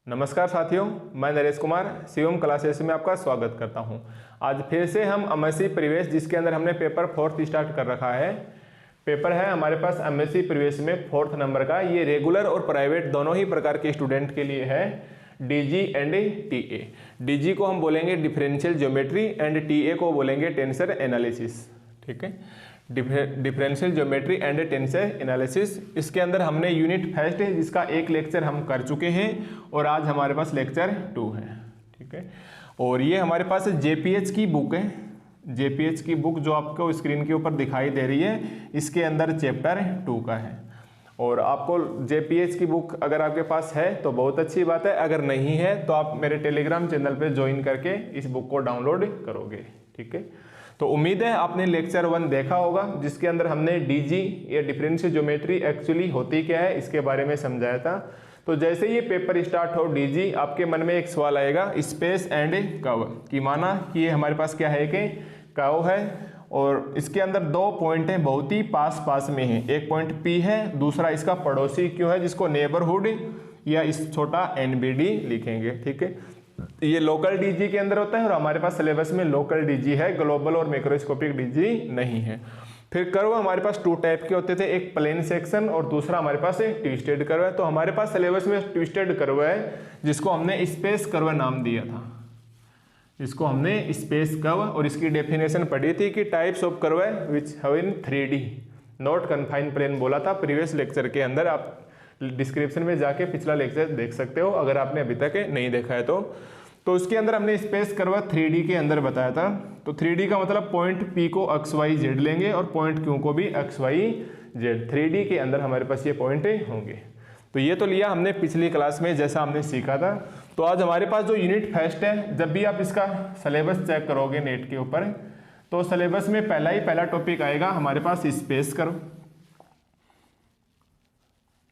नमस्कार साथियों, मैं नरेश कुमार शिवम क्लासेस में आपका स्वागत करता हूं। आज फिर से हम एमएससी परिवेश, जिसके अंदर हमने पेपर 4 स्टार्ट कर रखा है। पेपर है हमारे पास एमएससी परिवेश में 4 नंबर का। ये रेगुलर और प्राइवेट दोनों ही प्रकार के स्टूडेंट के लिए है, डीजी एंड टीए। डीजी को हम बोलेंगे डिफरेंशियल ज्योमेट्री एंड टीए को बोलेंगे टेंसर एनालिसिस। ठीक है, differential geometry and tensor analysis. इसके अंदर हमने यूनिट फर्स्ट है, जिसका एक लेक्चर हम कर चुके हैं और आज हमारे पास लेक्चर 2 है। ठीक है, और ये हमारे पास जेपीएच की बुक है। जेपीएच की बुक जो आपको स्क्रीन के ऊपर दिखाई दे रही है, इसके अंदर चैप्टर 2 का है। और आपको जेपीएच की बुक अगर आपके पास है तो बहुत अच्छी बात है, अगर नहीं है तो आप मेरे टेलीग्राम चैनल पे ज्वाइन करके इस बुक को डाउनलोड करोगे। ठीक है, तो उम्मीद है आपने लेक्चर 1 देखा होगा, जिसके अंदर हमने डीजी या डिफरेंशियल ज्योमेट्री एक्चुअली होती क्या है इसके बारे में समझाया था। तो जैसे ये पेपर स्टार्ट हो डीजी, आपके मन में एक सवाल आएगा स्पेस एंड कर्व की, माना कि ये हमारे पास क्या है कि कर्व है और इसके अंदर 2 पॉइंट हैं, बहुत ही पास पास में है। एक पॉइंट P है, दूसरा इसका पड़ोसी क्यों है, जिसको नेबरहुड या इस छोटा NBD लिखेंगे। ठीक है, ये लोकल डीजी के अंदर होता है और हमारे पास सिलेबस में लोकल डीजी है, ग्लोबल और मैक्रोस्कोपिक डीजी नहीं है। फिर कर्व हमारे पास 2 टाइप के होते थे, एक प्लेन सेक्शन और दूसरा हमारे पास एक ट्विस्टेड कर्व है। तो हमारे पास सिलेबस में ट्विस्टेड कर्व है, जिसको हमने स्पेस कर्व नाम दिया था, जिसको हमने स्पेस कर्व। और इसकी डेफिनेशन पढ़ी थी कि टाइप्स ऑफ कर्व है which have in 3D not confined plane, बोला था प्रीवियस लेक्चर के अंदर। आप डिस्क्रिप्शन में जाके पिछला लेक्चर देख सकते हो अगर आपने अभी तक नहीं देखा है तो उसके अंदर हमने स्पेस कर्व 3D के अंदर बताया था। तो 3D का मतलब पॉइंट P को XYZ लेंगे और पॉइंट Q को भी XYZ। 3D के अंदर हमारे पास ये पॉइंट होंगे। तो ये तो लिया हमने पिछली क्लास में जैसा हमने सीखा था। तो आज हमारे पास जो यूनिट फर्स्ट है, जब भी आप इसका सिलेबस चेक करोगे नेट के ऊपर, तो सिलेबस में पहला टॉपिक आएगा हमारे पास स्पेस कर्व।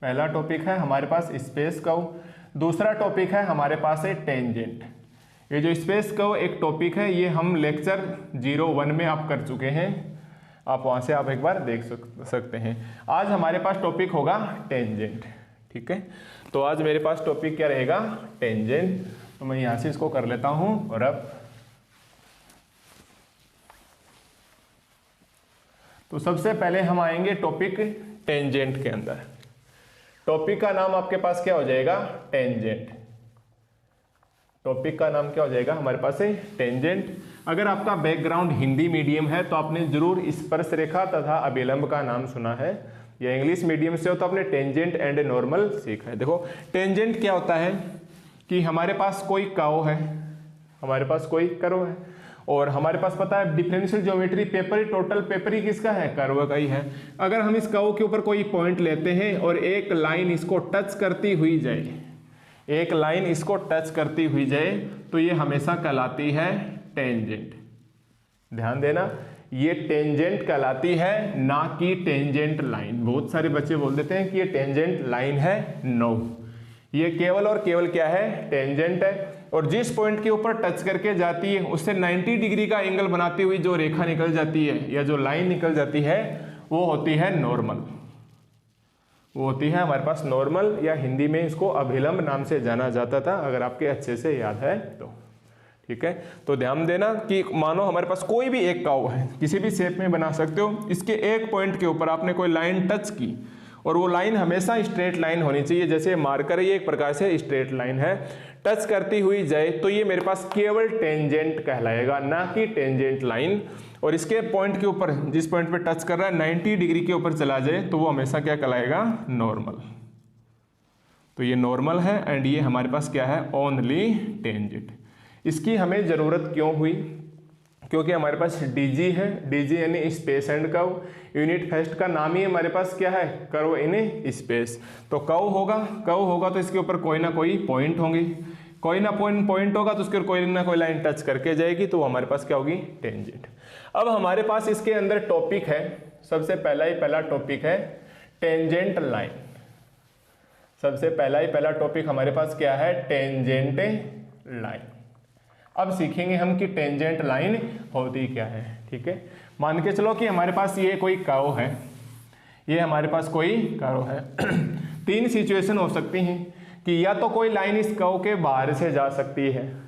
पहला टॉपिक है हमारे पास स्पेस कर्व। दूसरा टॉपिक है हमारे पास है टेंजेंट। ये जो स्पेस कर्व एक टॉपिक है, ये हम लेक्चर 01 में आप कर चुके हैं, आप वहां से आप एक बार देख सकते हैं। आज हमारे पास टॉपिक होगा टेंजेंट। ठीक है, तो आज मेरे पास टॉपिक क्या रहेगा, टेंजेंट। तो मैं यहां से इसको कर लेता हूं और अब तो सबसे पहले हम आएंगे टॉपिक टेंजेंट के अंदर। टॉपिक का नाम आपके पास क्या हो जाएगा, टेंजेंट। टॉपिक का नाम क्या हो जाएगा हमारे पास है टेंजेंट। अगर आपका बैकग्राउंड हिंदी मीडियम है तो आपने जरूर स्पर्श रेखा तथा अभिलंब का नाम सुना है, या इंग्लिश मीडियम से हो तो आपने टेंजेंट एंड नॉर्मल सीखा है। देखो टेंजेंट क्या होता है कि हमारे पास कोई कर्व है, हमारे पास कोई कर्व है और हमारे पास पता है डिफरेंशियल ज्योमेट्री पेपर ही, टोटल पेपर ही किसका है, कर्व का ही है। अगर हम इस कर्व के ऊपर कोई पॉइंट लेते हैं और एक लाइन इसको टच करती हुई जाए, एक लाइन इसको टच करती हुई जाए, तो ये हमेशा कहलाती है टेंजेंट। ध्यान देना, ये टेंजेंट कहलाती है, ना कि टेंजेंट लाइन। बहुत सारे बच्चे बोल देते हैं कि ये टेंजेंट लाइन है। नो, ये केवल और केवल क्या है, टेंजेंट है। और जिस पॉइंट के ऊपर टच करके जाती है उससे 90 डिग्री का एंगल बनाती हुई जो रेखा निकल जाती है या जो लाइन निकल जाती है, वो होती है नॉर्मल। वो होती है हमारे पास नॉर्मल, या हिंदी में इसको अभिलंब नाम से जाना जाता था, अगर आपके अच्छे से याद है तो। ठीक है, तो ध्यान देना कि मानो हमारे पास कोई भी एक कर्व है, किसी भी शेप में बना सकते हो, इसके एक पॉइंट के ऊपर आपने कोई लाइन टच की और वो लाइन हमेशा स्ट्रेट लाइन होनी चाहिए। जैसे मार्कर है, ये एक प्रकार से स्ट्रेट लाइन है, टच करती हुई जाए तो ये मेरे पास केवल टेंजेंट कहलाएगा, ना कि टेंजेंट लाइन। और इसके पॉइंट के ऊपर, जिस पॉइंट पे टच कर रहा है 90 डिग्री के ऊपर चला जाए तो वो हमेशा क्या कहलाएगा, नॉर्मल। तो ये नॉर्मल है एंड ये हमारे पास क्या है, ओनली टेंजेंट। इसकी हमें जरूरत क्यों हुई, क्योंकि हमारे पास डीजी है, डीजी यानी space and curve. Unit first का नाम ही हमारे पास क्या है, कर्व इन स्पेस। तो कर्व होगा तो इसके ऊपर कोई ना कोई पॉइंट होंगे, कोई ना पॉइंट होगा तो उसके ऊपर कोई ना कोई लाइन टच करके जाएगी, तो हमारे पास क्या होगी, टेंजेंट। अब हमारे पास इसके अंदर टॉपिक है, सबसे पहला टॉपिक है टेंजेंट लाइन। सबसे पहला टॉपिक हमारे पास क्या है, टेंजेंट लाइन। अब सीखेंगे हम कि टेंजेंट लाइन होती क्या है। ठीक है, मान के चलो कि हमारे पास ये कोई कर्व है, ये हमारे पास कोई कर्व है। 3 सिचुएशन हो सकती हैं कि या तो कोई लाइन इस कर्व के बाहर से जा सकती है,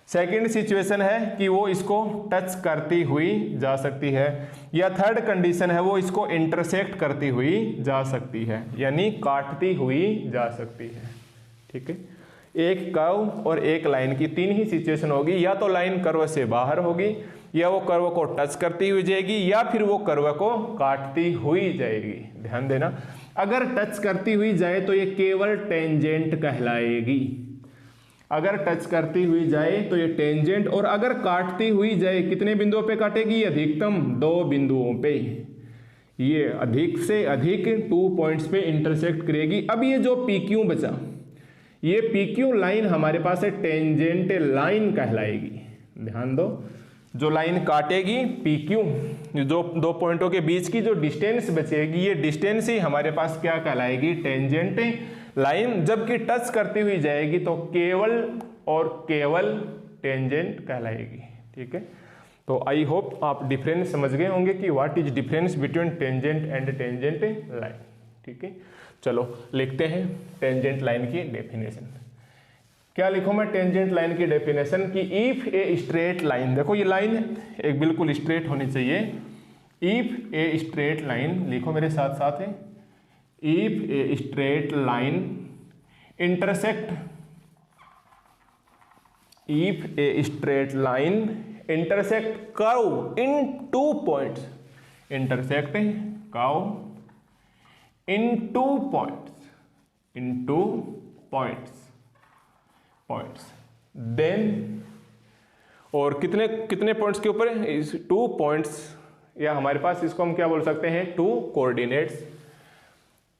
सेकंड सिचुएशन है कि वो इसको टच करती हुई जा सकती है, या थर्ड कंडीशन है वो इसको इंटरसेक्ट करती हुई जा सकती है, यानी काटती हुई जा सकती है। ठीक है, एक कर्व और एक लाइन की तीन ही सिचुएशन होगी, या तो लाइन कर्व से बाहर होगी, या वो कर्व को टच करती हुई जाएगी, या फिर वो कर्व को काटती हुई जाएगी। ध्यान देना, अगर टच करती हुई जाए तो ये केवल टेंजेंट कहलाएगी, अगर टच करती हुई जाए तो ये टेंजेंट, और अगर काटती हुई जाए कितने बिंदुओं पे काटेगी, अधिकतम 2 बिंदुओं पे, ये अधिक से अधिक 2 पॉइंट्स पे इंटरसेक्ट करेगी। अब ये जो PQ बचा, ये PQ लाइन हमारे पास है टेंजेंट लाइन कहलाएगी। ध्यान दो, जो लाइन काटेगी PQ, जो 2 पॉइंटों के बीच की जो डिस्टेंस बचेगी, ये डिस्टेंस ही हमारे पास क्या कहलाएगी, टेंजेंट लाइन। जबकि टच करती हुई जाएगी तो केवल और केवल टेंजेंट कहलाएगी। ठीक है, तो आई होप आप डिफरेंस समझ गए होंगे कि what is difference between tangent and tangent line. ठीक है, चलो लिखते हैं टेंजेंट लाइन की डेफिनेशन। क्या लिखूं मैं टेंजेंट लाइन की डेफिनेशन की, इफ ए स्ट्रेट लाइन, देखो ये लाइन एक बिल्कुल स्ट्रेट होनी चाहिए, इफ ए स्ट्रेट लाइन, लिखो मेरे साथ साथ है, if a straight line intersect, if a straight line intersect curve in 2 points, intersect curve in 2 points, in 2 points, then, और कितने कितने पॉइंट्स के ऊपर है, इस 2 पॉइंट्स, या हमारे पास इसको हम क्या बोल सकते हैं, 2 coordinates.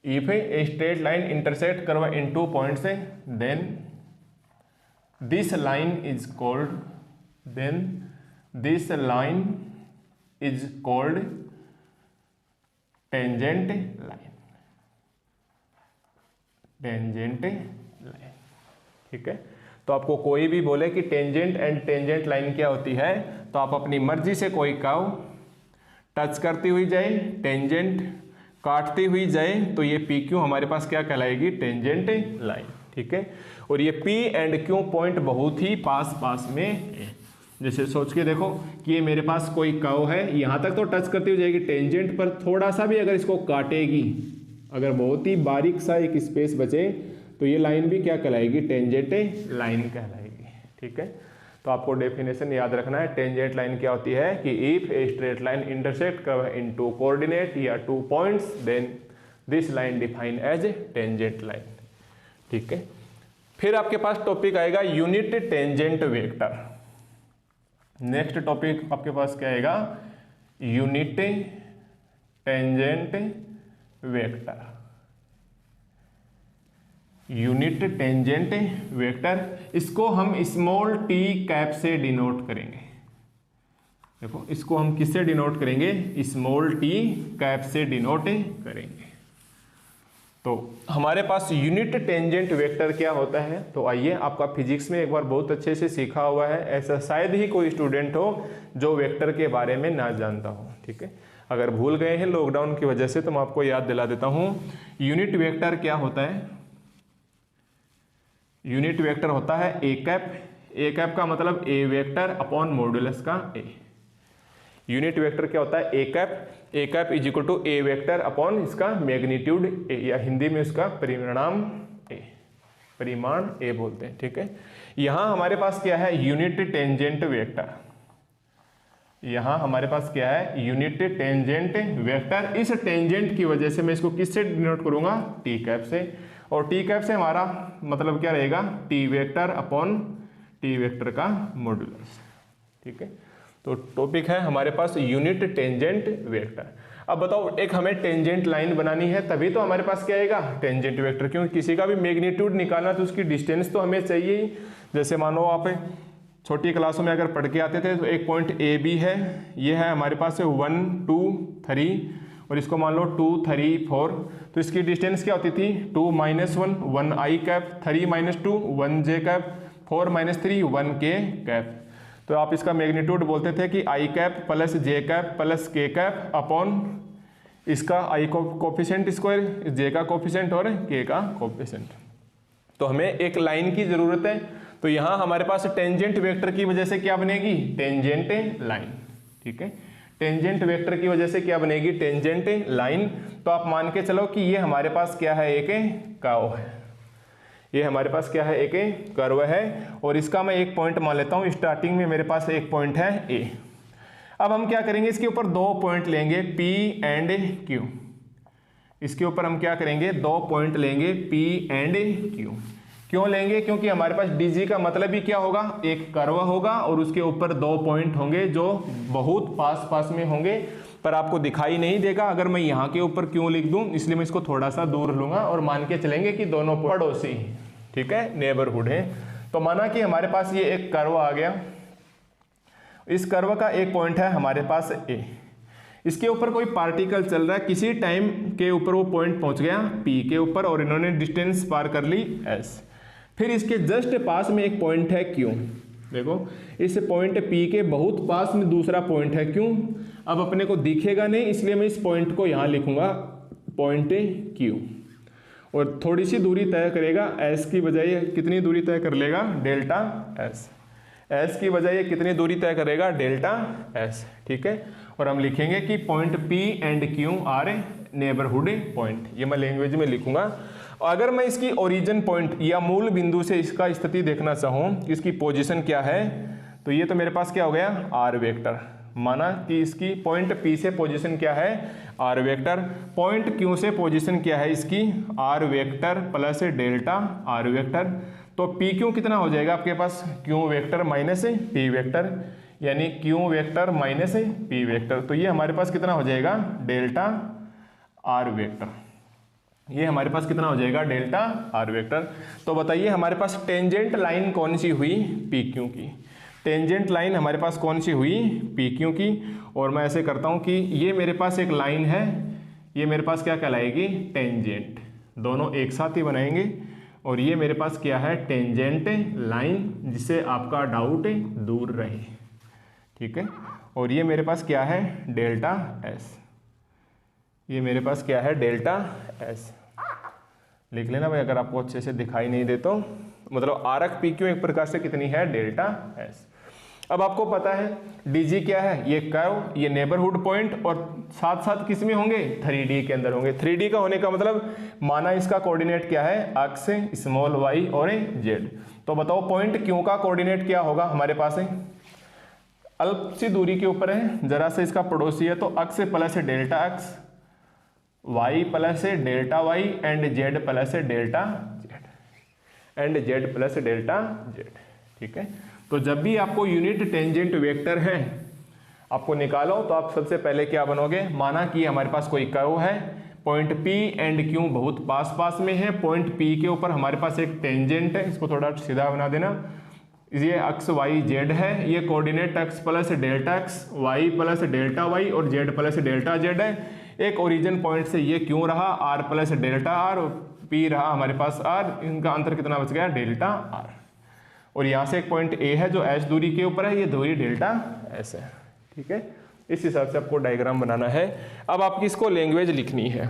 If a straight line intersect curve in 2 points, then this line is called, tangent line, tangent line. ठीक है, तो आपको कोई भी बोले कि टेंजेंट एंड टेंजेंट लाइन क्या होती है, तो आप अपनी मर्जी से कोई कर्व टच करती हुई जाए टेंजेंट, काटती हुई जाए तो ये PQ हमारे पास क्या कहलाएगी, टेंजेंट लाइन। ठीक है, और ये P एंड Q पॉइंट बहुत ही पास पास में है। जैसे सोच के देखो कि ये मेरे पास कोई कर्व है, यहाँ तक तो टच करती हुई जाएगी टेंजेंट पर, थोड़ा सा भी अगर इसको काटेगी, अगर बहुत ही बारीक सा एक स्पेस बचे तो ये लाइन भी क्या कहलाएगी, टेंजेंट लाइन कहलाएगी। ठीक है, तो आपको डेफिनेशन याद रखना है, टेंजेंट लाइन क्या होती है कि if a straight line intersect curve in 2 coordinate या 2 points, then this line define as a tangent line. ठीक है, फिर आपके पास टॉपिक आएगा unit tangent vector. Next topic आपके पास क्या आएगा, unit tangent vector. Unit tangent vector, इसको हम स्मॉल t कैप से डिनोट करेंगे। देखो इसको हम किससे डिनोट करेंगे, स्मॉल t कैप से डिनोट करेंगे। तो हमारे पास यूनिट टेंजेंट वेक्टर क्या होता है, तो आइए, आपका फिजिक्स में एक बार बहुत अच्छे से सीखा हुआ है, ऐसा शायद ही कोई स्टूडेंट हो जो वेक्टर के बारे में ना जानता हो। ठीक है, अगर भूल गए हैं लॉकडाउन की वजह से तो मैं आपको याद दिला देता हूँ। यूनिट वेक्टर क्या होता है, यूनिट वेक्टर होता है ए कैप का मतलब ए वेक्टर अपॉन मॉड्यूलस का ए। यूनिट वेक्टर क्या होता है, A cap is equal to A vector upon इसका मैग्नीट्यूड ए, या हिंदी में उसका परिमाण ए बोलते हैं। ठीक है, यहां हमारे पास क्या है, यूनिट टेंजेंट वेक्टर। यहां हमारे पास क्या है, यूनिट टेंजेंट वेक्टर। इस टेंजेंट की वजह से मैं इसको किससे डिनोट करूंगा, टी कैप से, और टी कैप से हमारा मतलब क्या रहेगा, T vector upon T vector का मॉड्यूलस। ठीक है, तो टॉपिक है हमारे पास यूनिट टेंजेंट वेक्टर। अब बताओ, एक हमें टेंजेंट लाइन बनानी है तभी तो हमारे पास क्या आएगा, टेंजेंट वेक्टर, क्योंकि किसी का भी मैग्नीट्यूड निकालना तो उसकी डिस्टेंस तो हमें चाहिए ही। जैसे मानो आप छोटी क्लासों में अगर पढ़ के आते थे तो एक पॉइंट ए बी है, ये है हमारे पास 1 2 3, और इसको मान लो 2 3 4, तो इसकी डिस्टेंस क्या होती थी, 2 - 1 1 i cap, 3 - 2 1 j cap, 4 - 3 1 k cap. तो आप इसका मैग्नीट्यूड बोलते थे कि i cap plus j cap plus k cap upon इसका i कोफिशिएंट स्क्वायर, j का कोफिशिएंट और k का कोफिशिएंट। तो हमें एक लाइन की जरूरत है। तो यहां हमारे पास टेंजेंट वेक्टर की वजह से क्या बनेगी, टेंजेंट लाइन। ठीक है, टेंजेंट वेक्टर की वजह से क्या बनेगी, टेंजेंट लाइन। तो आप मान के चलो कि ये हमारे पास क्या है, एक कर्व है। ये हमारे पास क्या है, एक कर्व है। और इसका मैं एक पॉइंट मान लेता हूं, स्टार्टिंग में मेरे पास एक पॉइंट है ए। अब हम क्या करेंगे, इसके ऊपर दो पॉइंट लेंगे P एंड Q। इसके ऊपर हम क्या करेंगे, दो पॉइंट लेंगे P एंड Q। क्यों लेंगे, क्योंकि हमारे पास DG का मतलब ही क्या होगा, एक कर्व होगा और उसके ऊपर दो पॉइंट होंगे जो बहुत पास पास में होंगे, पर आपको दिखाई नहीं देगा अगर मैं यहाँ के ऊपर क्यों लिख दूं, इसलिए मैं इसको थोड़ा सा दूर लूंगा और मान के चलेंगे कि दोनों पड़ोसी, ठीक है, नेबरहुड है। तो माना कि हमारे पास ये एक कर्व आ गया, इस कर्व का एक पॉइंट है हमारे पास ए, इसके ऊपर कोई पार्टिकल चल रहा है, किसी टाइम के ऊपर वो पॉइंट पहुंच गया P के ऊपर और इन्होंने डिस्टेंस पार कर ली S। फिर इसके जस्ट पास में एक पॉइंट है Q। देखो इस पॉइंट P के बहुत पास में दूसरा पॉइंट है Q। अब अपने को दिखेगा नहीं, इसलिए मैं इस पॉइंट को यहाँ लिखूंगा पॉइंट Q। और थोड़ी सी दूरी तय करेगा, S की बजाय कितनी दूरी तय कर लेगा, डेल्टा S। S की बजाय ये कितनी दूरी तय करेगा, डेल्टा S। ठीक है, और हम लिखेंगे कि point P and Q are neighbourhood point. ये मैं लैंग्वेज में लिखूंगा। अगर मैं इसकी ओरिजिन पॉइंट या मूल बिंदु से इसका स्थिति देखना चाहूँ, इसकी पोजीशन क्या है, तो ये तो मेरे पास क्या हो गया, आर वेक्टर। माना कि इसकी पॉइंट P से पोजीशन क्या है, आर वेक्टर। पॉइंट Q से पोजीशन क्या है इसकी, R vector plus delta are vector. तो PQ कितना हो जाएगा आपके पास, Q vector minus P vector, यानी Q vector minus P vector. तो ये हमारे पास कितना हो जाएगा, डेल्टा आर वेक्टर। ये हमारे पास कितना हो जाएगा, डेल्टा आर वेक्टर। तो बताइए हमारे पास टेंजेंट लाइन कौन सी हुई, PQ की। टेंजेंट लाइन हमारे पास कौन सी हुई, PQ की। और मैं ऐसे करता हूं कि ये मेरे पास एक लाइन है, ये मेरे पास क्या कहलाएगी, टेंजेंट। दोनों एक साथ ही बनाएंगे। और ये मेरे पास क्या है, टेंजेंट लाइन, जिससे आपका डाउट दूर रहे। ठीक है, और ये मेरे पास क्या है, डेल्टा S। ये मेरे पास क्या है, डेल्टा S। लिख लेना भाई अगर आपको अच्छे से दिखाई नहीं दे तो। मतलब आरक PQ एक प्रकार से कितनी है, डेल्टा S। अब आपको पता है DG क्या है, ये कर्व, ये नेबरहुड पॉइंट, और साथ साथ किस में होंगे, 3D के अंदर होंगे। 3D का होने का मतलब माना इसका कोऑर्डिनेट क्या है, अक्ष स्मॉल y और z। तो बताओ पॉइंट Q का कोऑर्डिनेट क्या होगा हमारे पास है, अल्प सी दूरी के ऊपर है, जरा से इसका पड़ोसी है, तो अक्ष प्लस डेल्टा अक्ष, y plus delta y and z plus delta z and z plus delta z। ठीक है, तो जब भी आपको यूनिट टेंजेंट वेक्टर है आपको निकालो, तो आप सबसे पहले क्या बनोगे, माना कि हमारे पास कोई कर्व है, पॉइंट P एंड Q बहुत पास पास में है, पॉइंट P के ऊपर हमारे पास एक टेंजेंट है, इसको थोड़ा सीधा बना देना। ये अक्ष y z है, ये कोऑर्डिनेट अक्ष प्लस डेल्टा अक्ष, y प्लस डेल्टा y और z प्लस डेल्टा z है। एक ओरिजिन पॉइंट से ये क्यों रहा, r plus delta r, P रहा हमारे पास r, इनका अंतर कितना बच गया, डेल्टा r। और यहाँ से एक पॉइंट A है जो S दूरी के ऊपर है, ये दूरी डेल्टा S है। ठीक है, इस हिसाब से आपको डायग्राम बनाना है। अब आपकी इसको लैंग्वेज लिखनी है।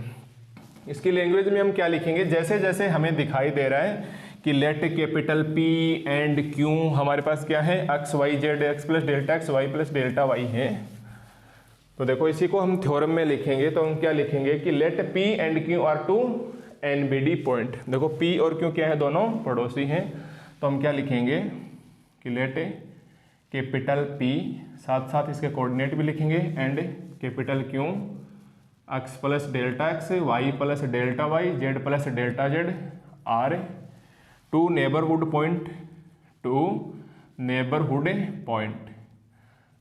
इसकी लैंग्वेज में हम क्या लिखेंगे, जैसे जैसे हमें दिखाई दे रहा है कि let capital P and Q हमारे पास क्या है, अक्स y z x plus delta x y plus delta y है। तो देखो इसी को हम थ्योरम में लिखेंगे, तो हम क्या लिखेंगे कि let P and Q are two NBD point. देखो P और Q क्या है, दोनों पड़ोसी हैं। तो हम क्या लिखेंगे कि लेट कैपिटल P, साथ साथ इसके कोऑर्डिनेट भी लिखेंगे, and capital Q x plus delta x, y plus delta y, z plus delta z are two neighbourhood point, two neighbourhood point.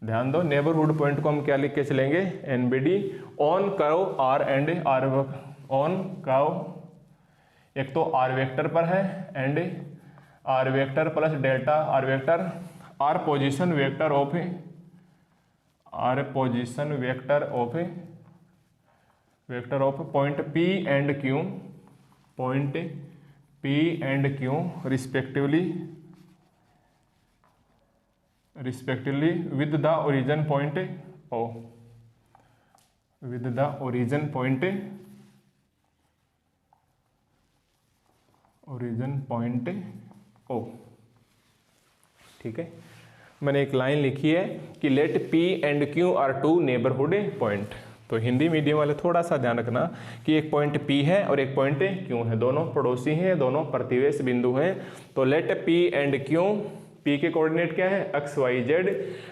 ध्यान दो, नेबरहुड पॉइंट को हम क्या लिख के चलेंगे, NBD on curve R and R, on curve एक तो R वेक्टर पर है, and R vector plus delta R vector, R position vector of, R position vector of point P and Q, point P and Q respectively with the origin point O, with the origin point origin point O. ठीक है, मैंने एक लाइन लिखी है कि let P and Q are two neighbourhood point. तो Hindi medium वाले थोड़ा सा ध्यान रखना कि एक पॉइंट P है और एक पॉइंट Q है, दोनों पड़ोसी हैं, दोनों प्रतिवेश बिंदु हैं। तो let P and Q, P के कोऑर्डिनेट क्या है x y z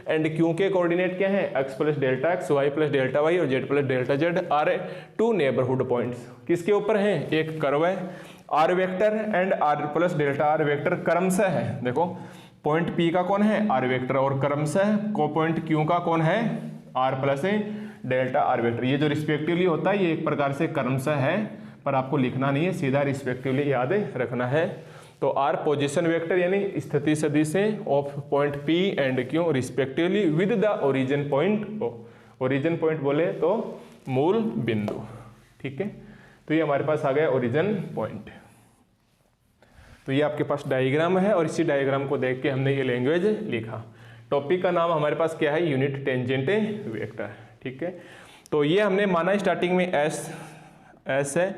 and Q के कोऑर्डिनेट क्या है x plus delta x, y plus delta y और z plus delta z are two neighbourhood points. किसके ऊपर हैं? एक कर्व है r vector and r plus delta r vector क्रमशः है। देखो पॉइंट P का कौन है? r वेक्टर, और क्रमशः को पॉइंट Q का कौन है? r plus delta r vector. ये जो रिस्पेक्टिवली होता है ये एक प्रकार से क्रमशः है, पर आपको लिखना नहीं है, सीधा रिस्पेक्टिवली याद रखना है। तो r पोजीशन वेक्टर यानी स्थिति सदिश of point P and Q respectively with the origin point O. Origin point बोले तो मूल बिंदु। ठीक है, तो ये हमारे पास आ गया ओरिजिन पॉइंट। तो ये आपके पास डायग्राम है और इसी डायग्राम को देख के हमने ये लैंग्वेज लिखा। टॉपिक का नाम हमारे पास क्या है? Unit tangent vector. ठीक है, तो ये हमने माना स्टार्टिंग में एस है,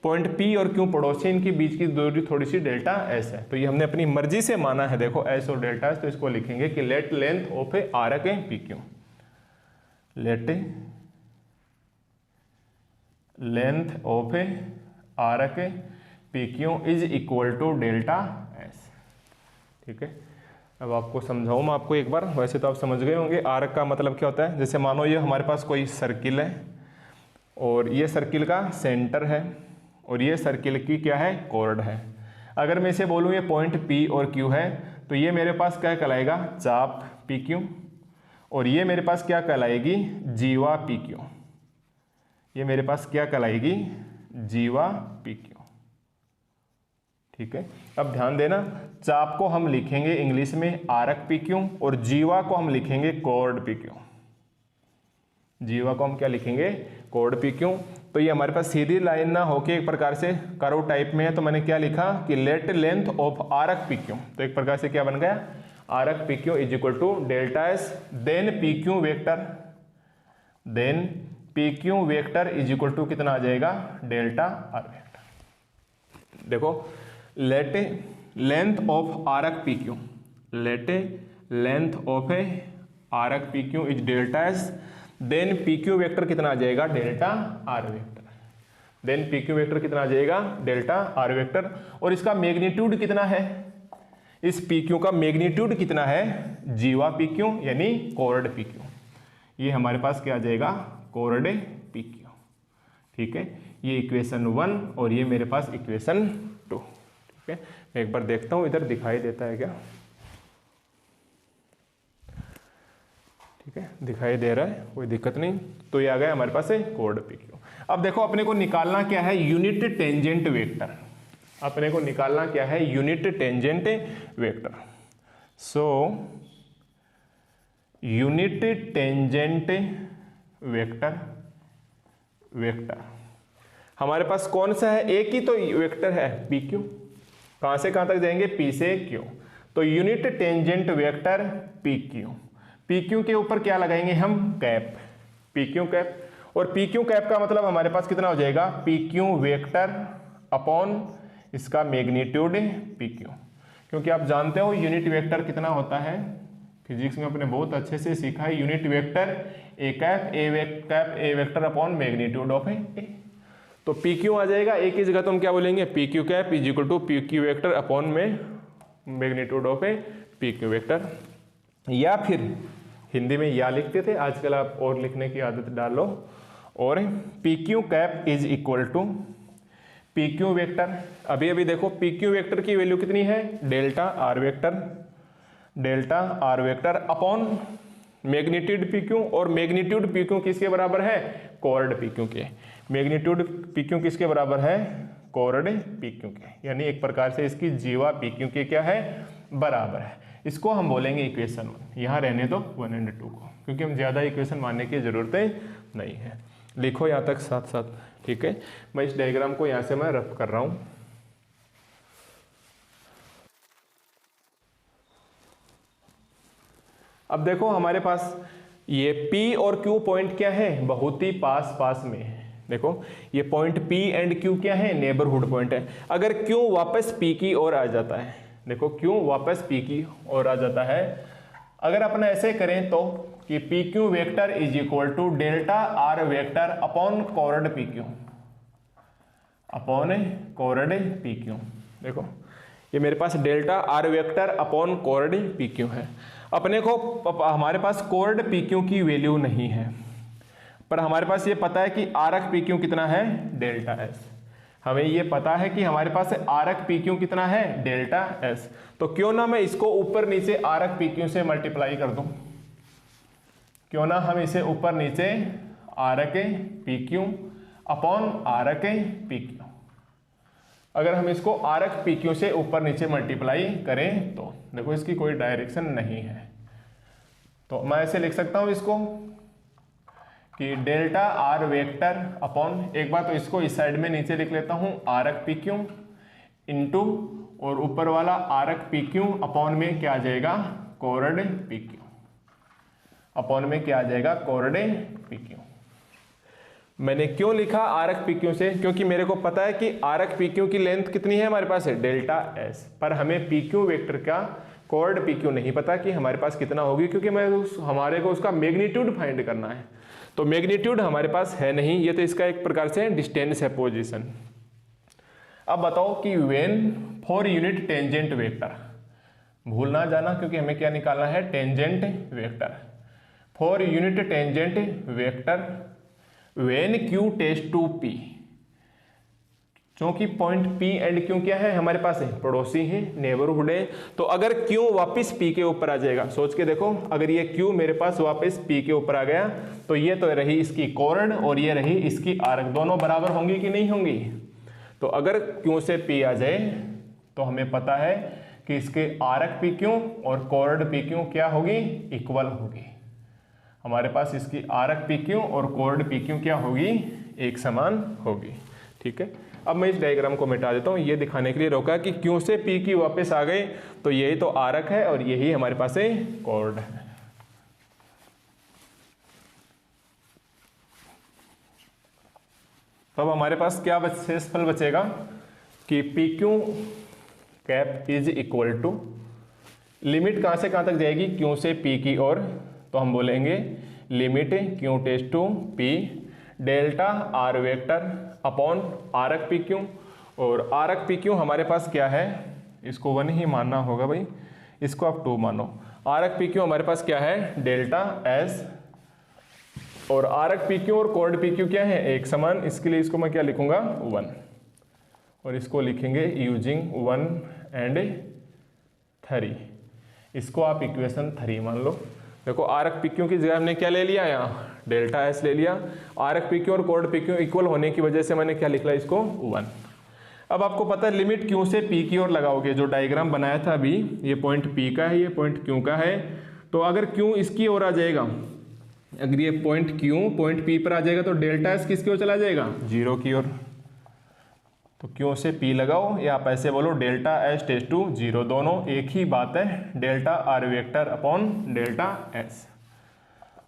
पॉइंट P और Q पड़ोसी, इनके बीच की दूरी थोड़ी सी डेल्टा S है। तो ये हमने अपनी मर्जी से माना है। देखो S और डेल्टा S, तो इसको लिखेंगे कि let length of a arc PQ, let length of a arc PQ is equal to delta S। ठीक है, अब आपको समझाऊं मैं आपको एक बार, वैसे तो आप समझ गए होंगे आर्क का मतलब क्या होता है। जैसे मानो ये हमारे पास कोई सर्किल है और ये सर्किल का सेंटर है और ये सर्किल की क्या है? कॉर्ड है। अगर मैं इसे बोलूँ ये पॉइंट P और Q है, तो ये मेरे पास क्या कहलाएगा? चाप PQ, और ये मेरे पास क्या कहलाएगी? जीवा PQ। ये मेरे पास क्या कहलाएगी? जीवा PQ। ठीक है, अब ध्यान देना, चाप को हम लिखेंगे इंग्लिश में आर्क PQ और जीवा को हम लिखेंगे कॉर्ड PQ। जीवा को हम क्या लिखेंगे? Chord PQ। तो ये हमारे पास सीधी लाइन ना होके एक प्रकार से कर्व टाइप में है, तो मैंने क्या लिखा कि let length of arc PQ। तो एक प्रकार से क्या बन गया? Arc PQ is equal to delta S then PQ vector, then PQ vector is equal to कितना आ जाएगा? Delta R vector. देखो let length of arc PQ, let length of a arc PQ is delta S, then PQ vector कितना आ जाएगा? Delta R vector. Then PQ vector कितना आ जाएगा? Delta R vector. और इसका मैग्नीट्यूड कितना है? इस PQ का मैग्नीट्यूड कितना है? जीवा PQ यानी कॉर्ड PQ। ये हमारे पास क्या आ जाएगा? Chord PQ। ठीक है, ये इक्वेशन 1 और ये मेरे पास इक्वेशन 2। ठीक है, मैं एक बार देखता हूँ इधर दिखाई देता है क्या? ठीक है, दिखाई दे रहा है, कोई दिक्कत नहीं। तो ये आ गया हमारे पास है कॉर्ड PQ। अब देखो अपने को निकालना क्या है? Unit tangent vector. अपने को निकालना क्या है? Unit tangent vector. So unit tangent vector, vector हमारे पास कौन सा है? एक ही तो वेक्टर है PQ। कहां से कहां तक जाएंगे? P से Q। तो unit tangent vector PQ, PQ के ऊपर क्या लगाएंगे हम? Cap, PQ cap. और PQ कैप का मतलब हमारे पास कितना हो जाएगा? PQ वेक्टर अपॉन इसका मैग्नीट्यूड PQ। क्योंकि आप जानते हो यूनिट वेक्टर कितना होता है, फिजिक्स में अपने बहुत अच्छे से सीखा है। Unit vector A cap A vector upon magnitude of A. तो PQ आ जाएगा, ए की जगह तो हम क्या बोलेंगे? PQ cap is equal to PQ vector upon में magnitude of A PQ vector. या फिर हिंदी में या लिखते थे, आजकल आप और लिखने की आदत डालो। और PQ cap is equal to PQ vector. अभी अभी देखो PQ वेक्टर की वैल्यू कितनी है? Delta R vector, delta R vector upon magnitude PQ। और मैग्नीट्यूड PQ किसके बराबर है? कॉर्ड PQ के। मैग्नीट्यूड PQ किसके बराबर है? कॉर्ड PQ के। यानी एक प्रकार से इसकी जीवा PQ के क्या है? बराबर है। इसको हम बोलेंगे इक्वेशन 1। यहाँ रहने दो 1 और 2 को, क्योंकि हम ज़्यादा इक्वेशन मानने की ज़रूरत नहीं है। लिखो यहाँ तक साथ साथ। ठीक है, मैं इस डायग्राम को यहाँ से मैं रफ कर रहा हूँ। अब देखो हमारे पास ये P और Q पॉइंट क्या है? बहुत ही पास पास में है। देखो ये पॉइंट P एंड Q क्या है, नेबरहुड पॉइंट है। अगर Q वापस P की ओर आ जाता है, देखो Q वापस P की ओर आ जाता है, अगर अपन ऐसे करें तो कि PQ vector is equal to delta R vector upon chord PQ, upon chord PQ। देखो ये मेरे पास delta R vector upon chord PQ है। अपने को हमारे पास कोऑर्ड PQ की वैल्यू नहीं है, पर हमारे पास ये पता है कि आरक PQ कितना है, डेल्टा S। हमें ये पता है कि हमारे पास आरक PQ कितना है, डेल्टा S। तो क्यों ना मैं इसको ऊपर नीचे आरक PQ से मल्टीप्लाई कर दूं, क्यों ना हम इसे ऊपर नीचे आरक PQ अपॉन आरक PQ, अगर हम इसको आरक PQ से ऊपर नीचे मल्टीप्लाई करें तो देखो इसकी कोई डायरेक्शन नहीं है, तो मैं ऐसे लिख सकता हूं इसको कि डेल्टा R वेक्टर अपॉन, एक बार तो इसको इस साइड में नीचे लिख लेता हूं आरक PQ इंटू, और ऊपर वाला आरक PQ अपॉन में क्या आ जाएगा, कोऑर्ड PQ, अपॉन में क्या आ जाएगा, कोऑर्ड PQ। मैंने क्यों लिखा आरक PQ से, क्योंकि मेरे को पता है कि आरक PQ की लेंथ कितनी है हमारे पास है, डेल्टा S, पर हमें PQ वेक्टर का कोऑर्ड PQ नहीं पता कि हमारे पास कितना होगी, क्योंकि हमारे को उसका मैग्नीट्यूड फाइंड करना है। तो मैग्नीट्यूड हमारे पास है नहीं, ये तो इसका एक प्रकार से डिस्टेंस है, पोजीशन। अब बताओ कि when for unit tangent vector, भूल ना जाना क्योंकि हमें क्या निकालना है, tangent vector. For unit tangent vector when Q tends to P, क्योंकि पॉइंट P एंड Q क्या है हमारे पास है, पड़ोसी है, नेबरहुड है। तो अगर Q वापस P के ऊपर आ जाएगा, सोच के देखो, अगर ये Q मेरे पास वापस P के ऊपर आ गया तो ये तो रही इसकी कोऑर्ड और ये रही इसकी आरक, दोनों बराबर होंगी कि नहीं होंगी। तो अगर Q से P आ जाए तो हमें पता है कि इसके आरक PQ और कोऑर्ड PQ क्या होगी, इक्वल होगी। हमारे पास इसकी आरक PQ और कोऑर्ड PQ क्या होगी, एक समान होगी। ठीक है, अब मैं इस डायग्राम को मिटा देता हूँ, ये दिखाने के लिए रोका कि Q से P की वापस आ गए तो यही तो आरक है और यही हमारे पास है कोऑर्ड है। तो अब हमारे पास क्या शेषफल बचेगा कि PQ cap is equal to, limit कहाँ से कहाँ तक जाएगी, Q से P की ओर, तो हम बोलेंगे limit Q tends to P delta R vector upon arc PQ, और आरक PQ हमारे पास क्या है, इसको 1 ही मानना होगा भाई, इसको आप 2 मानो। आरक PQ हमारे पास क्या है, डेल्टा S, और आरक PQ और कोऑर्ड PQ क्या है, एक समान। इसके लिए इसको मैं क्या लिखूंगा, 1, और इसको लिखेंगे यूजिंग 1 एंड 3, इसको आप इक्वेशन 3 मान लो। देखो आरक PQ की जगह हमने क्या ले लिया, यहाँ डेल्टा S ले लिया। आरक PQ और कोऑर्ड PQ इक्वल होने की वजह से मैंने क्या लिखा, इसको 1। अब आपको पता है लिमिट Q से P की ओर लगाओगे, जो डायग्राम बनाया था अभी, ये पॉइंट P का है, ये पॉइंट Q का है। तो अगर Q इसकी ओर आ जाएगा, अगर ये पॉइंट Q पॉइंट P पर आ जाएगा तो डेल्टा S किसकी ओर चला जाएगा, 0 की ओर। तो Q से P लगाओ, या आप ऐसे बोलो डेल्टा S टेस्ट टू 0, दोनों एक ही बात है, delta R vector upon delta S।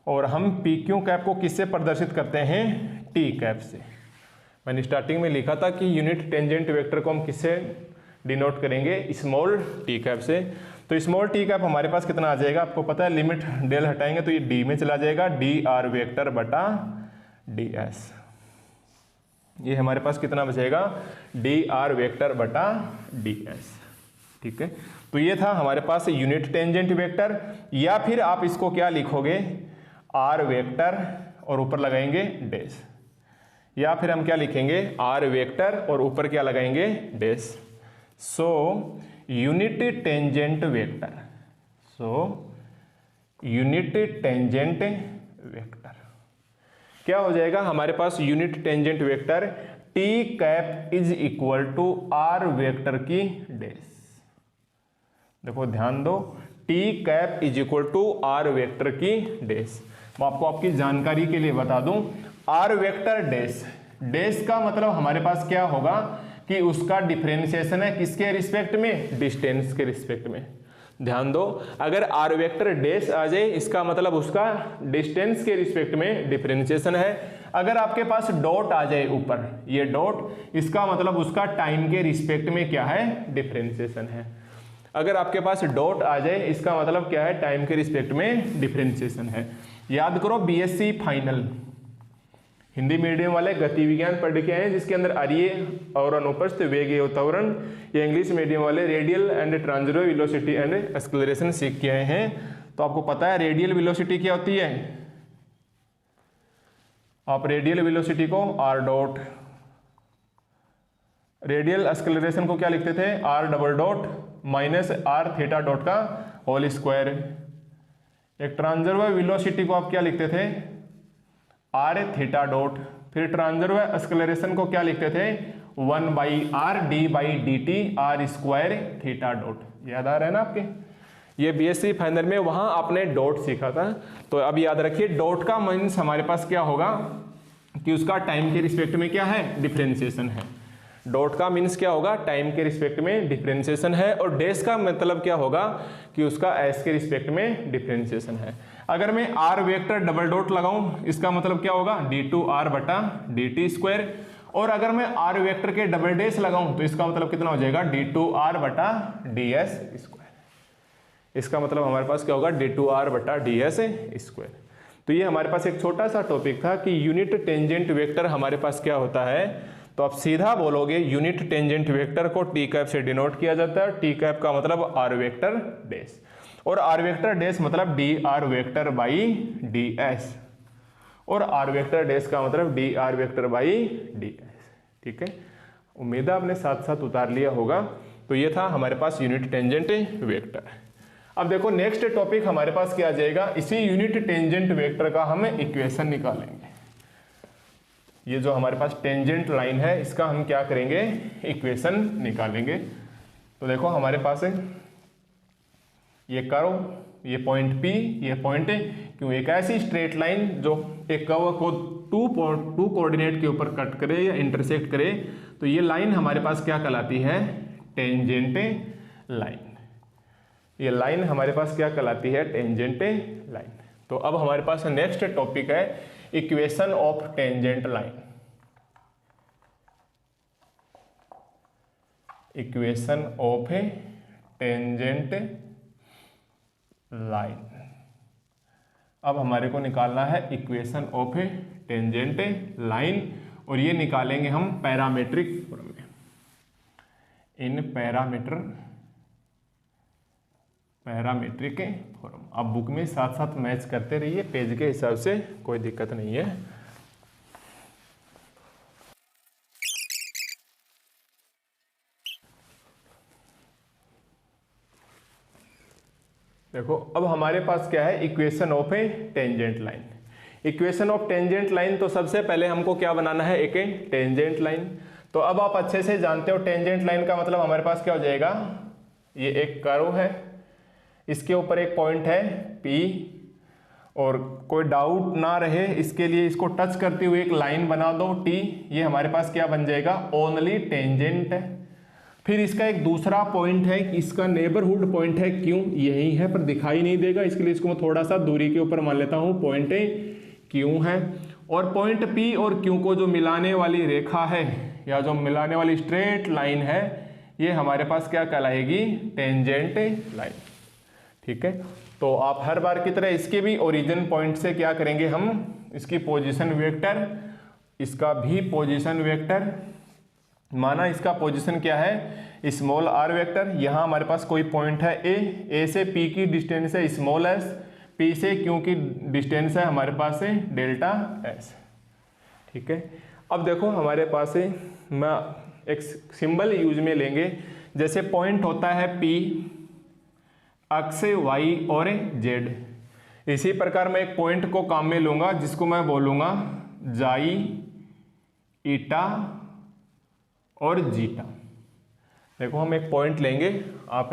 और हम PQ कैप को किससे प्रदर्शित करते हैं, T कैप से। मैंने स्टार्टिंग में लिखा था कि यूनिट टेंजेंट वेक्टर को हम किससे डिनोट करेंगे, स्मॉल t कैप से। तो स्मॉल t कैप हमारे पास कितना आ जाएगा, आपको पता है लिमिट डेल हटाएंगे तो ये d में चला जाएगा, dr वेक्टर बटा ds। ये हमारे पास कितना बचेगा, dr वेक्टर बटा ds। ठीक है, तो ये था हमारे पास यूनिट टेंजेंट वेक्टर, या फिर आप इसको क्या लिखोगे, r वेक्टर और ऊपर लगाएंगे डैश, या फिर हम क्या लिखेंगे, r वेक्टर और ऊपर क्या लगाएंगे, dash. So unit tangent vector, so unit tangent vector क्या हो जाएगा हमारे पास, unit tangent vector t cap is equal to r vector की डैश। देखो ध्यान दो, t cap is equal to r vector की डैश। मैं आपको आपकी जानकारी के लिए बता दूं, r वेक्टर डैश, डैश का मतलब हमारे पास क्या होगा कि उसका डिफरेंशिएशन है किसके रिस्पेक्ट में, डिस्टेंस के रिस्पेक्ट में। ध्यान दो, अगर आर वेक्टर डैश आ जाए इसका मतलब उसका डिस्टेंस के रिस्पेक्ट में डिफरेंशिएशन है। अगर आपके पास डॉट आ जाए ऊपर, ये डॉट, इसका मतलब उसका टाइम के रिस्पेक्ट में क्या है, डिफरेंशिएशन है। अगर आपके पास डॉट आ जाए इसका मतलब क्या है, टाइम के रिस्पेक्ट में डिफरेंशिएशन है। याद करो बीएससी फाइनल हिंदी मीडियम वाले गति विज्ञान पढ़ के आए जिसके अंदर आर्य और अनुपस्थ वेग त्वरण, या इंग्लिश मीडियम वाले radial and transversal velocity and acceleration सीख के आए हैं। तो आपको पता है रेडियल वेलोसिटी क्या होती है, आप रेडियल वेलोसिटी को आर डॉट, रेडियल एक्सेलरेशन को क्या लिखते थे, R double dot minus R theta dot का होल स्क्वायर। एक ट्रांसवर्सल वेलोसिटी को आप क्या लिखते थे, आर थीटा डॉट, फिर ट्रांसवर्सल एक्सेलरेशन को क्या लिखते थे, 1/r d/dt are square theta dot. याद आ रहा है ना आपके, ये बीएससी फाइनल में वहां आपने डॉट सीखा था। तो अब याद रखिए डॉट का मीन्स हमारे पास क्या होगा कि उसका टाइम के रिस्पेक्ट में क्या है, डिफरेंशिएशन है। डॉट का मीन्स क्या होगा, टाइम के रिस्पेक्ट में डिफरेंशिएशन है, और डैश का मतलब क्या होगा कि उसका एस के रिस्पेक्ट में डिफरेंशिएशन है। अगर मैं आर वेक्टर डबल डॉट लगाऊं इसका मतलब क्या होगा, d2r बटा dt स्क्वायर, और अगर मैं आर वेक्टर के डबल डैश लगाऊं तो इसका मतलब कितना हो जाएगा, d2r बटा ds स्क्वायर। इसका मतलब हमारे पास क्या होगा, d2r बटा ds स्क्वायर। तो ये हमारे पास एक छोटा सा टॉपिक था कि यूनिट टेंजेंट वेक्टर हमारे पास क्या होता है। तो आप सीधा बोलोगे यूनिट टेंजेंट वेक्टर को टी कैप से डिनोट किया जाता है। टी कैप का मतलब आर वेक्टर डैश, और आर वेक्टर डैश मतलब D R vector by D S, और आर वेक्टर डैश का मतलब D R vector by D S. ठीक है, उम्मीद है आपने साथ साथ उतार लिया होगा। तो ये था हमारे पास यूनिट टेंजेंट वेक्टर। अब देखो नेक्स्ट टॉपिक हमारे पास क्या आ जाएगा, इसी यूनिट टेंजेंट वेक्टर का हम इक्वेशन निकालेंगे। ये जो हमारे पास टेंजेंट लाइन है इसका हम क्या करेंगे, इक्वेशन निकालेंगे। तो देखो हमारे पास है ये कर्व, ये पॉइंट P, ये पॉइंट A, क्यों एक ऐसी स्ट्रेट लाइन जो एक कर्व को टू कोऑर्डिनेट के ऊपर कट करे या इंटरसेक्ट करे, तो ये लाइन हमारे पास क्या कहलाती है, टेंजेंट लाइन। ये लाइन हमारे पास क्या कहलाती है, टेंजेंट लाइन। तो अब हमारे पास नेक्स्ट टॉपिक है equation of tangent line. Equation of tangent line. अब हमारे को निकालना है इक्वेशन ऑफ टेंजेंट लाइन, और ये निकालेंगे हम पैरामेट्रिक फॉर्म में, इन पैरामेट्रिक फॉर्म। अब बुक में साथ साथ मैच करते रहिए पेज के हिसाब से, कोई दिक्कत नहीं है। देखो अब हमारे पास क्या है, equation of a tangent line. Equation of tangent line, तो सबसे पहले हमको क्या बनाना है, एक टेंजेंट लाइन। तो अब आप अच्छे से जानते हो टेंजेंट लाइन का मतलब हमारे पास क्या हो जाएगा, ये एक कर्व है, इसके ऊपर एक पॉइंट है P, और कोई डाउट ना रहे इसके लिए इसको टच करते हुए एक लाइन बना दो T। ये हमारे पास क्या बन जाएगा, ओनली टेंजेंट है। फिर इसका एक दूसरा पॉइंट है, इसका नेबरहुड पॉइंट है Q, यही है पर दिखाई नहीं देगा, इसके लिए इसको मैं थोड़ा सा दूरी के ऊपर मान लेता हूँ, पॉइंट Q है। और पॉइंट P और Q को जो मिलाने वाली रेखा है या जो मिलाने वाली स्ट्रेट लाइन है, ये हमारे पास क्या कहलाएगी, टेंजेंट लाइन। ठीक है, तो आप हर बार की तरह इसके भी ओरिजिन पॉइंट से क्या करेंगे, हम इसकी पोजीशन वेक्टर, इसका भी पोजीशन वेक्टर, माना इसका पोजीशन क्या है, स्मॉल r वेक्टर। यहाँ हमारे पास कोई पॉइंट है A से P की डिस्टेंस है स्मॉल s, P से Q की डिस्टेंस है हमारे पास है डेल्टा s। ठीक है, अब देखो हमारे पास है, मैं एक सिंबल यूज में लेंगे, जैसे पॉइंट होता है P, अक्ष y और z। इसी प्रकार मैं एक पॉइंट को काम में लूंगा जिसको मैं बोलूंगा जाई, ईटा और जीटा। देखो हम एक पॉइंट लेंगे, आप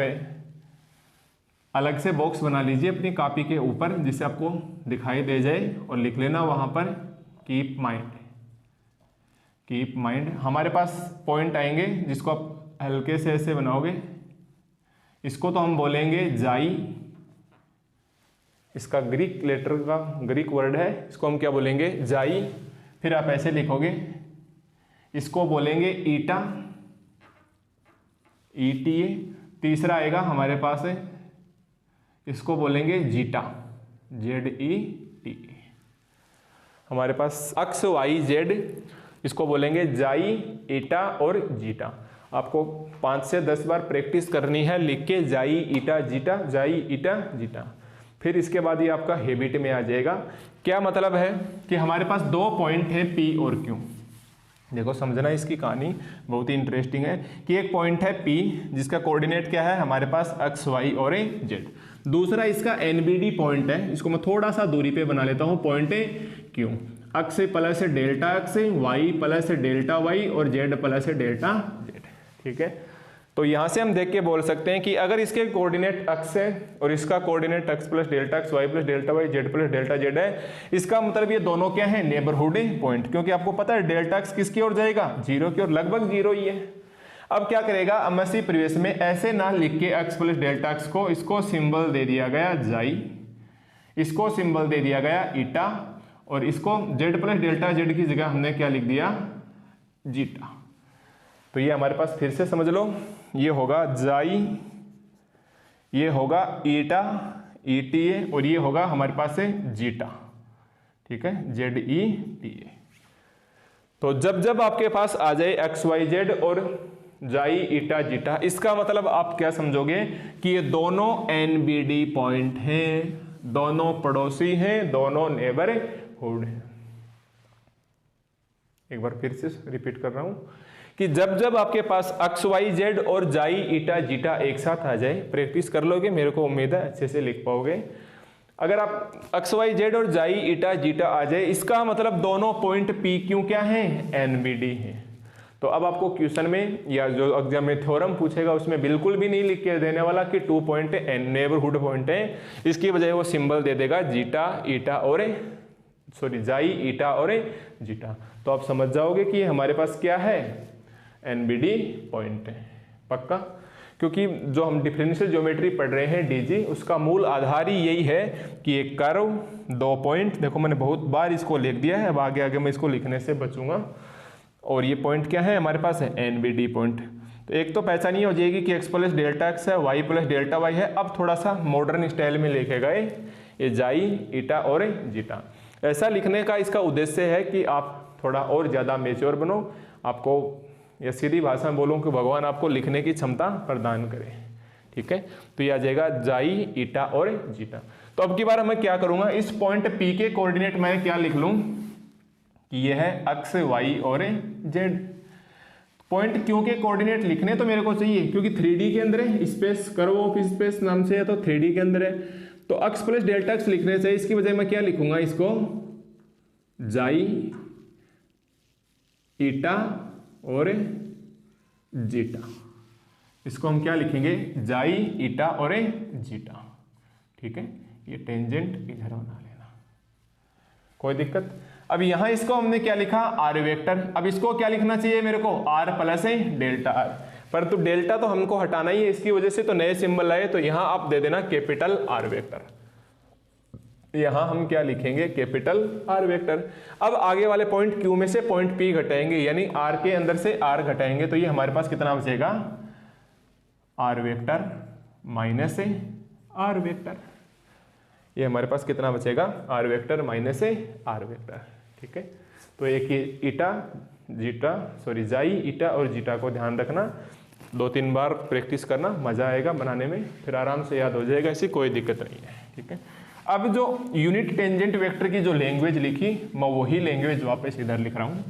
अलग से बॉक्स बना लीजिए अपनी कॉपी के ऊपर जिससे आपको दिखाई दे जाए, और लिख लेना वहां पर कीप माइंड। कीप माइंड, हमारे पास पॉइंट आएंगे जिसको आप हल्के से ऐसे बनाओगे, इसको तो हम बोलेंगे जाई, इसका ग्रीक लेटर का ग्रीक वर्ड है, इसको हम क्या बोलेंगे जाई। फिर आप ऐसे लिखोगे, इसको बोलेंगे ईटा, ईटीए। तीसरा आएगा हमारे पास है, इसको बोलेंगे जीटा, ZET। हमारे पास अक्स वाई जेड, इसको बोलेंगे जाई, ईटा और जीटा। आपको 5 से 10 बार प्रैक्टिस करनी है लिख के, जाई ईटा जीटा, जाई ईटा जीटा। फिर इसके बाद ये आपका हैबिट में आ जाएगा। क्या मतलब है कि हमारे पास 2 पॉइंट है P और Q। देखो समझना, इसकी कहानी बहुत ही इंटरेस्टिंग है कि एक पॉइंट है P जिसका कोऑर्डिनेट क्या है हमारे पास x y और z। दूसरा इसका NBD पॉइंट है, इसको मैं थोड़ा सा दूरी पे बना लेता हूँ, पॉइंट है Q। x plus delta x, y plus delta y और z प्लस डेल्टा z। ठीक है, तो यहाँ से हम देख के बोल सकते हैं कि अगर इसके कोऑर्डिनेट x है और इसका coordinate x plus delta x, y plus delta y, z plus delta z है, इसका मतलब ये दोनों क्या है नेबरहुड पॉइंट। क्योंकि आपको पता है डेल्टा x किसकी ओर जाएगा, 0 की ओर, लगभग 0 ही है। अब क्या करेगा, एमएससी प्रीवियस में ऐसे ना लिख के x प्लस डेल्टा x को, इसको सिंबल दे दिया गया जाई, इसको सिंबल दे दिया गया ईटा, और इसको z प्लस डेल्टा z की जगह हमने क्या लिख दिया, जीटा। तो ये हमारे पास फिर से समझ लो, ये होगा जाई, ये होगा ईटा, ईटीए, और ये होगा हमारे पास है जीटा। ठीक है, ZETA। तो जब जब आपके पास आ जाए एक्स वाई जेड और जाई ईटा जीटा, इसका मतलब आप क्या समझोगे कि ये दोनों NBD पॉइंट हैं, दोनों पड़ोसी हैं, दोनों नेबरहुड हैं। एक बार फिर से रिपीट कर रहा हूं कि जब जब आपके पास एक्स वाई जेड और जाई ईटा जीटा एक साथ आ जाए, प्रैक्टिस कर लोगे, मेरे को उम्मीद है अच्छे से लिख पाओगे। अगर आप एक्स वाई जेड और जाई ईटा जीटा आ जाए, इसका मतलब दोनों पॉइंट पी क्यू क्या है, NBD है। तो अब आपको क्वेश्चन में या जो एग्जाम में थ्योरम पूछेगा उसमें बिल्कुल भी नहीं लिख के देने वाला कि 2 पॉइंट नेबरहुड पॉइंट है, इसकी बजाय वो सिंबल दे देगा जीटा ईटा और जाई ईटा और जीटा। तो आप समझ जाओगे कि हमारे पास क्या है, NBD पॉइंट है पक्का। क्योंकि जो हम डिफरेंशियल ज्योमेट्री पढ़ रहे हैं DG, उसका मूल आधार ही यही है कि एक कर्व, 2 पॉइंट, देखो मैंने बहुत बार इसको लिख दिया है, अब आगे आगे मैं इसको लिखने से बचूंगा। और ये पॉइंट क्या है हमारे पास है, NBD पॉइंट। तो एक तो पहचान ये हो जाएगी कि x प्लस डेल्टा x है, y प्लस डेल्टा y है। अब थोड़ा सा मॉडर्न स्टाइल में लिखे गए ये जाई ईटा और जीटा। ऐसा लिखने का इसका उद्देश्य है कि आप थोड़ा और ज़्यादा मेच्योर बनो, आपको या सीधी भाषा में बोलूँ कि भगवान आपको लिखने की क्षमता प्रदान करे। ठीक है, तो ये आ जाएगा जाई ईटा और जीटा। तो अब की बार मैं क्या करूँगा, इस पॉइंट P के कोऑर्डिनेट मैं क्या लिख लूँ कि ये है एक्स वाई और जेड। पॉइंट Q के कोऑर्डिनेट लिखने तो मेरे को चाहिए, क्योंकि 3D के अंदर है, स्पेस कर्व ऑफ स्पेस नाम से है, तो 3D के अंदर है, तो x प्लस डेल्टा x लिखने चाहिए। इसकी बजाय मैं क्या लिखूंगा, इसको जाई ईटा और जीटा। इसको हम क्या लिखेंगे, जाई ईटा और जीटा। ठीक है, ये टेंजेंट इधर बना लेना, कोई दिक्कत। अब यहां इसको हमने क्या लिखा, आर वेक्टर। अब इसको क्या लिखना चाहिए मेरे को, r प्लस डेल्टा r, पर तो डेल्टा तो हमको हटाना ही है, इसकी वजह से तो नए सिंबल आए, तो यहां आप दे देना कैपिटल R वेक्टर। यहां हम क्या लिखेंगे, कैपिटल R वेक्टर। अब आगे वाले पॉइंट Q में से पॉइंट P घटाएंगे, यानी R के अंदर से R घटाएंगे, तो ये हमारे पास कितना बचेगा, R vector minus R vector. ये हमारे पास कितना बचेगा, R vector minus R vector. ठीक है, तो एक ईटा जीटा जाई ईटा और जीटा को ध्यान रखना, 2-3 बार प्रैक्टिस करना, मजा आएगा बनाने में, फिर आराम से याद हो जाएगा, ऐसी कोई दिक्कत नहीं है। ठीक है, अब जो यूनिट टेंजेंट वेक्टर की जो लैंग्वेज लिखी, मैं वही लैंग्वेज वापस इधर लिख रहा हूं।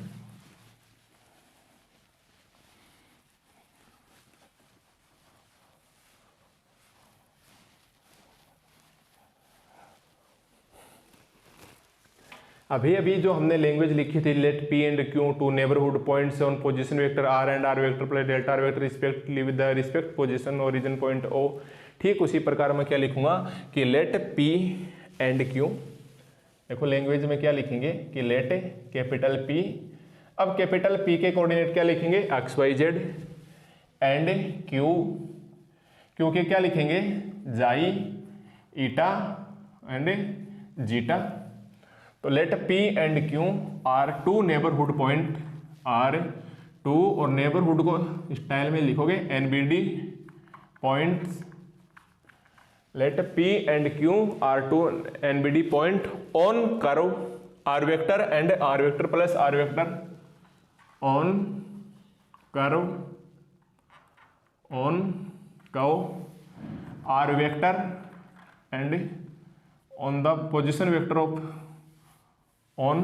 अभी अभी जो हमने लैंग्वेज लिखी थी, let P and Q two neighbourhood points on position vector R and R vector plus delta R vector respectively with the respect position origin point O, ठीक उसी प्रकार मैं क्या लिखूंगा कि लेट P एंड Q। देखो लैंग्वेज में क्या लिखेंगे कि लेट कैपिटल P, अब कैपिटल P के कोऑर्डिनेट क्या लिखेंगे, x Y Z, and Q क्योंकि क्या लिखेंगे, जाई ईटा एंड जीटा। तो let P and Q are two neighbourhood point, are two, और नेबरहुड को स्टाइल में लिखोगे NBD points. Let P and Q are two NBD point on curve r vector and r vector plus r vector on curve r vector and on the position vector of on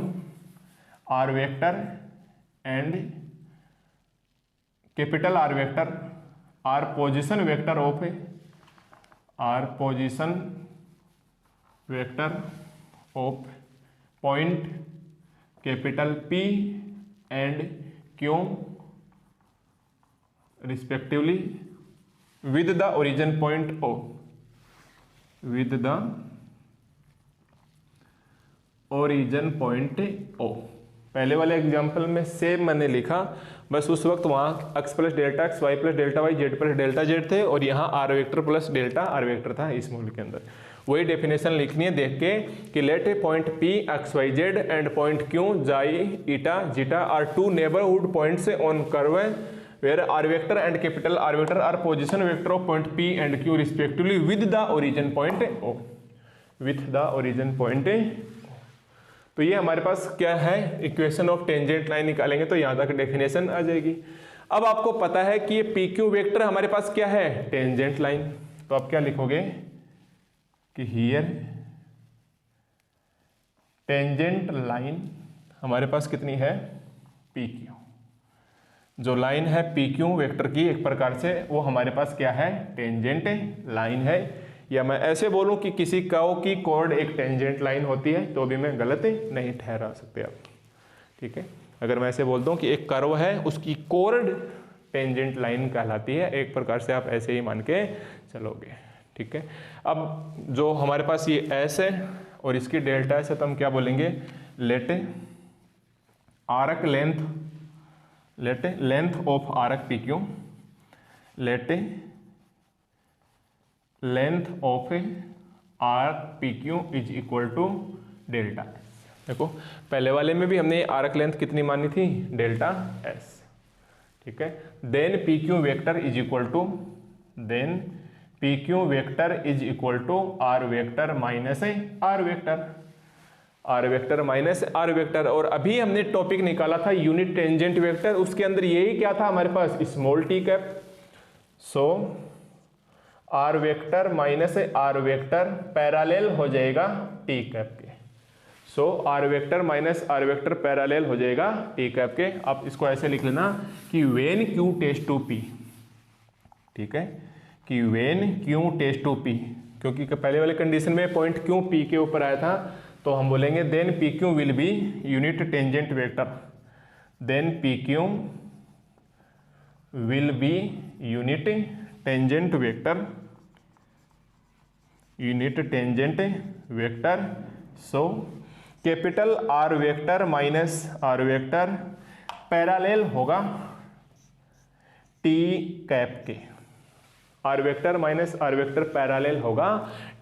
r vector and capital are vector are position vector of point capital P and Q respectively with the origin point O, with the origin point O। पहले वाले example में same मैंने लिखा, बस उस वक्त वहाँ x plus delta x, y plus delta y, z plus delta z थे, और यहाँ r vector plus delta are vector था इस मॉड्यूल के अंदर। वही डेफिनेशन लिखनी है देख के कि let a point P X Y Z and point Q xi eta zeta are two neighbourhood point से on curve where R vector and capital are vector are position vector of point P and Q respectively with the origin point O, with the origin point. तो ये हमारे पास क्या है, equation of tangent line निकालेंगे तो यहाँ तक डेफिनेशन आ जाएगी। अब आपको पता है कि ये PQ वेक्टर हमारे पास क्या है, टेंजेंट लाइन। तो आप क्या लिखोगे कि हियर टेंजेंट लाइन हमारे पास कितनी है, PQ। जो लाइन है PQ वेक्टर की एक प्रकार से वो हमारे पास क्या है, टेंजेंट लाइन है। या मैं ऐसे बोलूं कि किसी कर्व की कॉर्ड एक टेंजेंट लाइन होती है तो भी मैं गलत नहीं ठहरा सकते आप, ठीक है। अगर मैं ऐसे बोलता हूं कि एक कर्व है उसकी कॉर्ड टेंजेंट लाइन कहलाती है, एक प्रकार से आप ऐसे ही मान के चलोगे, ठीक है। अब जो हमारे पास ये एस है और इसकी डेल्टा एस है तो हम क्या बोलेंगे, let arc length of arc PQ, let length of arc PQ is equal to delta s. देखो पहले वाले में भी हमने आर्क लेंथ कितनी मानी थी, डेल्टा एस, ठीक है। Then PQ vector is equal to, then PQ vector is equal to are vector minus are vector, r vector minus are vector. और अभी हमने टॉपिक निकाला था यूनिट टेंजेंट वेक्टर, उसके अंदर यही क्या था हमारे पास, small T cap. So R vector minus are vector parallel हो जाएगा टी कैप के। So R vector minus are vector parallel हो जाएगा टी कैप के। आप इसको ऐसे लिख लेना कि when Q tends to P, ठीक है, कि when Q tends to P, क्योंकि पहले वाले कंडीशन में पॉइंट Q P के ऊपर आया था तो हम बोलेंगे then PQ will be unit tangent vector, then PQ will be unit tangent vector, unit tangent vector. So capital are vector minus are vector parallel होगा टी कैप के, r vector minus are vector parallel होगा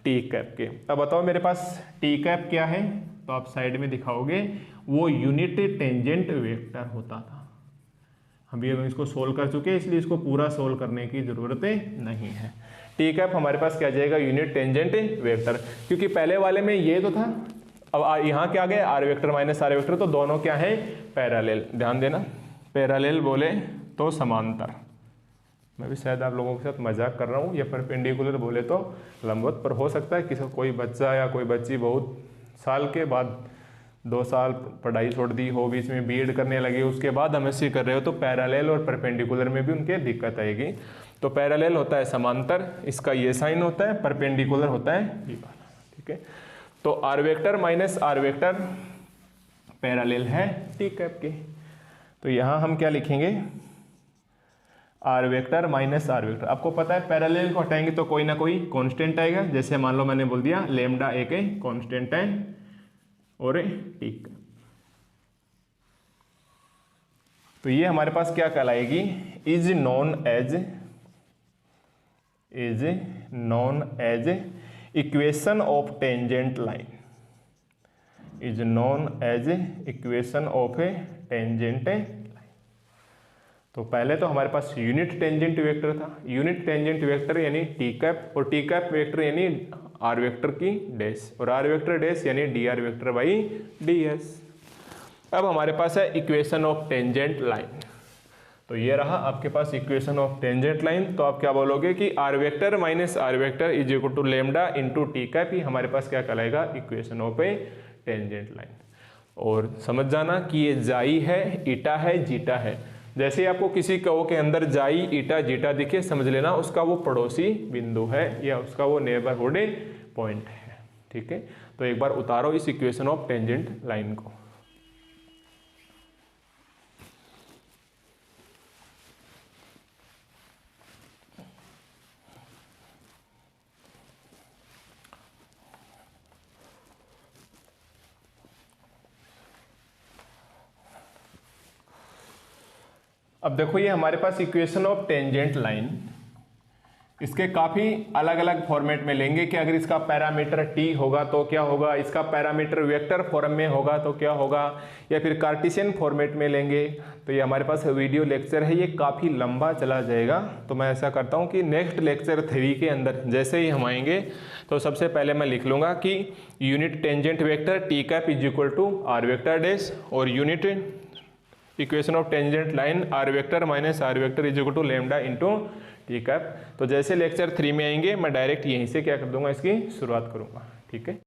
t cap के। अब बताओ मेरे पास T cap क्या है, तो आप साइड में दिखाओगे वो यूनिट टेंजेंट वेक्टर होता था। हम इसको सोल्व कर चुके हैं इसलिए इसको पूरा सोल्व करने की जरूरत नहीं है। टी कैप हमारे पास क्या जाएगा, यूनिट टेंजेंट वेक्टर, क्योंकि पहले वाले में ये तो था। अब यहाँ क्या आ गया, r vector minus are vector, तो दोनों क्या है, पैरेलल। ध्यान देना, पैरेलल बोले तो समांतर। मैं भी शायद आप लोगों के साथ मजाक कर रहा हूँ, या परपेंडिकुलर बोले तो लंबवत, पर हो सकता है किसी कोई बच्चा या कोई बच्ची बहुत साल के बाद 2 साल पढ़ाई छोड़ दी हो, बीच में बीएड करने लगे, उसके बाद एमएससी कर रहे हो, तो पैरेलल और परपेंडिकुलर में भी उनके दिक्कत आएगी। तो पैरेलल होता है समांतर, इसका ये साइन होता है, परपेंडिकुलर होता है ये वाला, ठीक है। तो r vector minus are vector parallel है टी कैप के। तो यहाँ हम क्या लिखेंगे, r vector minus are vector. आपको पता है पैरेलल को हटाएंगे तो कोई ना कोई कांस्टेंट आएगा, जैसे मान लो मैंने बोल दिया लैम्डा एक कांस्टेंट है और टी कैप। तो ये हमारे पास क्या कहलाएगी, is known is known as equation of tangent line, is known as equation of a tangent line. तो पहले तो हमारे पास यूनिट टेंजेंट वेक्टर था, यूनिट टेंजेंट वेक्टर यानी टी कैप, और टी कैप वेक्टर यानी आर वेक्टर की डैश, और आर वेक्टर डैश यानी D R vector by D S. अब हमारे पास है इक्वेशन ऑफ टेंजेंट लाइन, तो ये रहा आपके पास इक्वेशन ऑफ टेंजेंट लाइन। तो आप क्या बोलोगे कि R vector minus are vector is equal to lambda into T cap, ही हमारे पास क्या कहलाएगा, equation of a tangent line. और समझ जाना कि ये जाई है, ईटा है, जीटा है। जैसे ही आपको किसी कहो के अंदर जाई, ईटा, जीटा दिखे, समझ लेना उसका वो पड़ोसी बिंदु है या उसका वो नेबरहुड पॉइंट है। ठीक है, तो एक बार उतारो इस इक्वेशन ऑफ टेंजेंट लाइन को। अब देखो ये हमारे पास इक्वेशन ऑफ टेंजेंट लाइन, इसके काफ़ी अलग अलग फॉर्मेट में लेंगे कि अगर इसका पैरामीटर टी होगा तो क्या होगा, इसका पैरामीटर वेक्टर फॉर्म में होगा तो क्या होगा, या फिर कार्टेशियन फॉर्मेट में लेंगे। तो ये हमारे पास वीडियो लेक्चर है, ये काफ़ी लंबा चला जाएगा। तो मैं ऐसा करता हूँ कि नेक्स्ट लेक्चर 3 के अंदर जैसे ही हम आएंगे तो सबसे पहले मैं लिख लूँगा कि unit tangent vector T cap is equal to are vector dash, और unit equation of tangent line R vector minus are vector is equal to lambda into T cap. तो जैसे लेक्चर 3 में आएंगे मैं डायरेक्ट यहीं से क्या कर दूंगा, इसकी शुरुआत करूंगा। ठीक है।